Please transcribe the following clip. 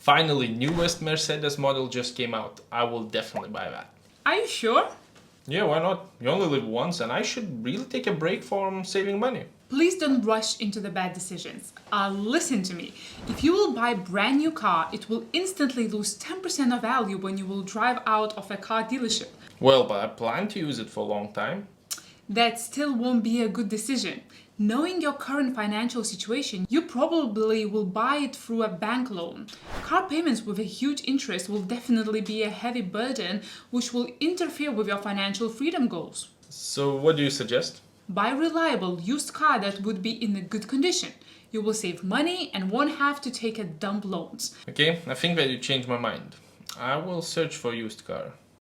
Finally, newest Mercedes model just came out. I will definitely buy that. Are you sure? Yeah, why not? You only live once and I should really take a break from saving money. Please don't rush into the bad decisions. Listen to me. If you will buy a brand new car, it will instantly lose 10% of value when you will drive out of a car dealership. Well, but I plan to use it for a long time. That still won't be a good decision. Knowing your current financial situation, you probably will buy it through a bank loan. Car payments with a huge interest will definitely be a heavy burden, which will interfere with your financial freedom goals. So what do you suggest? Buy a reliable used car that would be in a good condition. You will save money and won't have to take a dump loans. Okay, I think that you changed my mind. I will search for a used car.